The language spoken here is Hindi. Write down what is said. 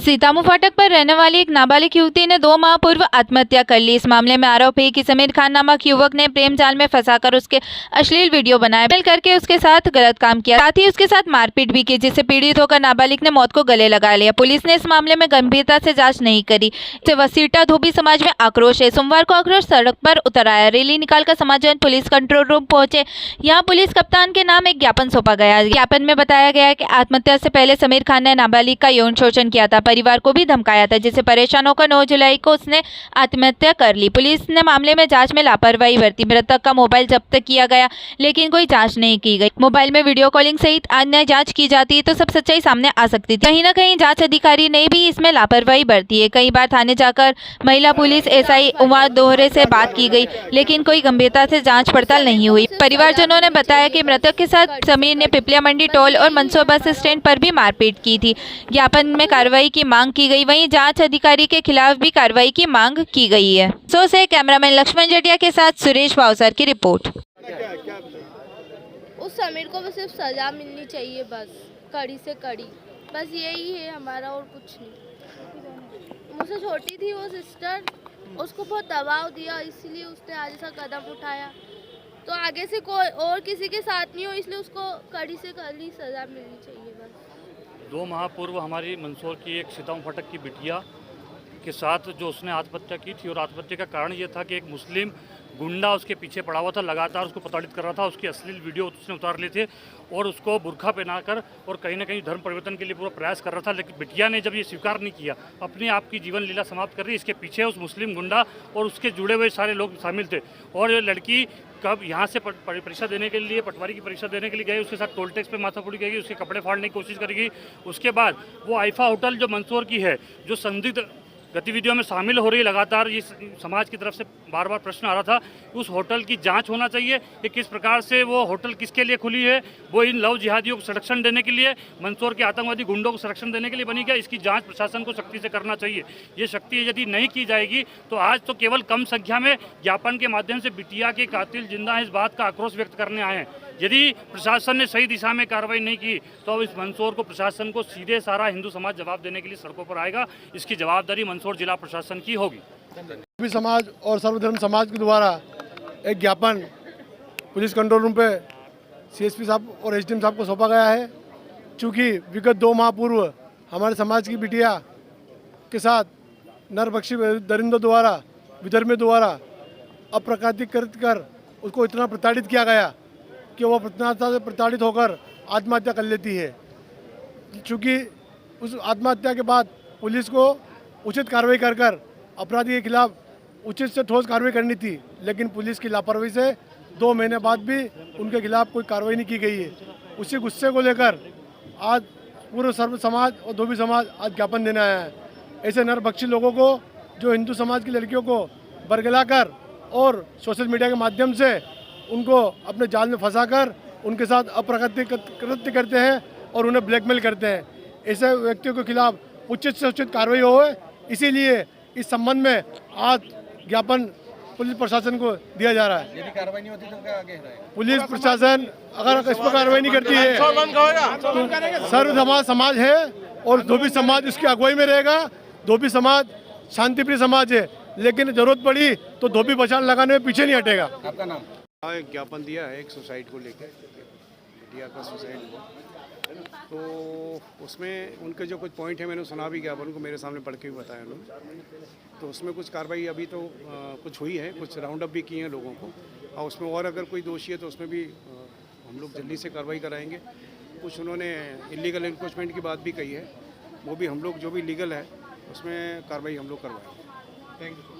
सीतामू फाटक पर रहने वाली एक नाबालिग युवती ने 2 माह पूर्व आत्महत्या कर ली। इस मामले में आरोप है कि समीर खान नामक युवक ने प्रेम जाल में फंसाकर उसके अश्लील वीडियो बनाए, मिल करके उसके साथ गलत काम किया, साथ ही उसके साथ मारपीट भी की, जिससे पीड़ित होकर नाबालिग ने मौत को गले लगा लिया। पुलिस ने इस मामले में गंभीरता से जाँच नहीं करी, जिससे वसीटा धोबी समाज में आक्रोश है। सोमवार को आक्रोश सड़क पर उतर आया। रैली निकालकर समाजजन पुलिस कंट्रोल रूम पहुंचे। यहाँ पुलिस कप्तान के नाम एक ज्ञापन सौंपा गया। ज्ञापन में बताया गया कि आत्महत्या से पहले समीर खान ने नाबालिग का यौन शोषण किया था, परिवार को भी धमकाया था, जिससे परेशान होकर 9 जुलाई को उसने आत्महत्या कर ली। पुलिस ने मामले में जांच में लापरवाही बरती। मृतक का मोबाइल जब्त किया गया, लेकिन कोई जांच नहीं की गई। मोबाइल में वीडियो कॉलिंग सहित अन्य जांच की जाती तो सब सच्चाई सामने आ सकती थी। कहीं न कहीं जांच अधिकारी ने भी इसमें लापरवाही बरती है। कई बार थाने जाकर महिला पुलिस एसआई उमा दोहरे से बात की गई, लेकिन कोई गंभीरता से जाँच पड़ताल नहीं हुई। परिवारजनों ने बताया कि मृतक के साथ समीर ने पिपलिया मंडी टोल और मंदसौर बस स्टैंड पर भी मारपीट की थी। ज्ञापन में कार्रवाई की मांग की गई। वहीं जांच अधिकारी के खिलाफ भी कार्रवाई की मांग की गई है। सो से कैमरामैन लक्ष्मण जटिया के साथ सुरेश भावसर की रिपोर्ट। उस समीर को बस सिर्फ सजा मिलनी चाहिए, बस कड़ी से कड़ी, बस यही है हमारा, और कुछ नहीं। मुझसे छोटी थी वो सिस्टर, उसको बहुत दबाव दिया, इसलिए उसने आज ऐसा कदम उठाया। तो आगे से कोई और किसी के साथ नहीं हो, इसलिए उसको कड़ी से कड़ी सजा मिलनी चाहिए बस। 2 माह पूर्व हमारी मंदसौर की एक सीतामू फाटक की बिटिया के साथ जो उसने आत्महत्या की थी, और आत्महत्या का कारण ये था कि एक मुस्लिम गुंडा उसके पीछे पड़ा हुआ था, लगातार उसको प्रताड़ित कर रहा था। उसकी अश्लील वीडियो उसने उतार लिए थे और उसको बुर्खा पहनाकर और कहीं ना कहीं धर्म परिवर्तन के लिए पूरा प्रयास कर रहा था। लेकिन बिटिया ने जब ये स्वीकार नहीं किया, अपने आप की जीवन लीला समाप्त कर रही, इसके पीछे उस मुस्लिम गुंडा और उसके जुड़े हुए सारे लोग शामिल थे। और ये लड़की कब यहाँ से परीक्षा देने के लिए, पटवारी की परीक्षा देने के लिए गई, उसके साथ टोल टैक्स पे माथाफोड़ी करेगी, उसके कपड़े फाड़ने की कोशिश करेगी। उसके बाद वो आइफा होटल जो मंदसौर की है, जो संदिग्ध गतिविधियों में शामिल हो रही, लगातार ये समाज की तरफ से बार बार प्रश्न आ रहा था, उस होटल की जांच होना चाहिए कि किस प्रकार से वो होटल किसके लिए खुली है। वो इन लव जिहादियों को संरक्षण देने के लिए, मंदसौर के आतंकवादी गुंडों को संरक्षण देने के लिए बनी क्या? इसकी जांच प्रशासन को सख्ती से करना चाहिए। ये शक्ति यदि नहीं की जाएगी तो आज तो केवल कम संख्या में ज्ञापन के माध्यम से बिटिया के कातिल जिंदा है, इस बात का आक्रोश व्यक्त करने आए हैं। यदि प्रशासन ने सही दिशा में कार्रवाई नहीं की तो अब इस मंदसौर को, प्रशासन को सीधे सारा हिंदू समाज जवाब देने के लिए सड़कों पर आएगा। इसकी जवाबदारी मंदसौर जिला प्रशासन की होगी। सभी समाज और सर्वधर्म समाज के द्वारा एक ज्ञापन पुलिस कंट्रोल रूम पे सीएसपी साहब और एसडीएम साहब को सौंपा गया है। चूँकि विगत 2 माह पूर्व हमारे समाज की बिटिया के साथ नरभक्षी दरिंदों द्वारा, विधर्मियों द्वारा अप्रकाशित कर उसको इतना प्रताड़ित किया गया कि वह से प्रताड़ित होकर आत्महत्या कर लेती है। चूँकि उस आत्महत्या के बाद पुलिस को उचित कार्रवाई कर अपराधी के खिलाफ उचित से ठोस कार्रवाई करनी थी, लेकिन पुलिस की लापरवाही से 2 महीने बाद भी उनके खिलाफ कोई कार्रवाई नहीं की गई है। उसी गुस्से को लेकर आज पूरे सर्व समाज और धोबी समाज आज ज्ञापन देने आया है। ऐसे नरभक्षी लोगों को, जो हिंदू समाज की लड़कियों को बरगलाकर और सोशल मीडिया के माध्यम से उनको अपने जाल में फंसाकर उनके साथ अप्रकाशित कृत्य करते हैं और उन्हें ब्लैकमेल करते हैं, ऐसे व्यक्तियों के खिलाफ उचित से उचित कार्रवाई हो। इसीलिए इस संबंध में आज ज्ञापन पुलिस प्रशासन को दिया जा रहा है। यदि कार्रवाई नहीं होती तो क्या आगे है? पुलिस प्रशासन अगर इस पर कार्रवाई नहीं करती है तो सर्व समाज है और धोबी समाज उसकी अगुवाई में रहेगा। धोबी समाज शांतिप्रिय समाज है, लेकिन जरूरत पड़ी तो धोबी पहचान लगाने में पीछे नहीं हटेगा। आपका नाम? एक ज्ञापन दिया है एक सुसाइड को लेकर, बिटिया का सुसाइड हुआ, तो उसमें उनके जो कुछ पॉइंट है मैंने सुना भी ज्ञापन को, मेरे सामने पढ़ के भी बताया उन्होंने। तो उसमें कुछ कार्रवाई अभी तो कुछ हुई है, कुछ राउंड अप भी किए हैं लोगों को, और उसमें और अगर कोई दोषी है तो उसमें भी हम लोग जल्दी से कार्रवाई कराएंगे। कुछ उन्होंने इलीगल एनक्रोचमेंट की बात भी कही है, वो भी हम लोग जो भी लीगल है उसमें कार्रवाई हम लोग करवाएंगे। Thank you.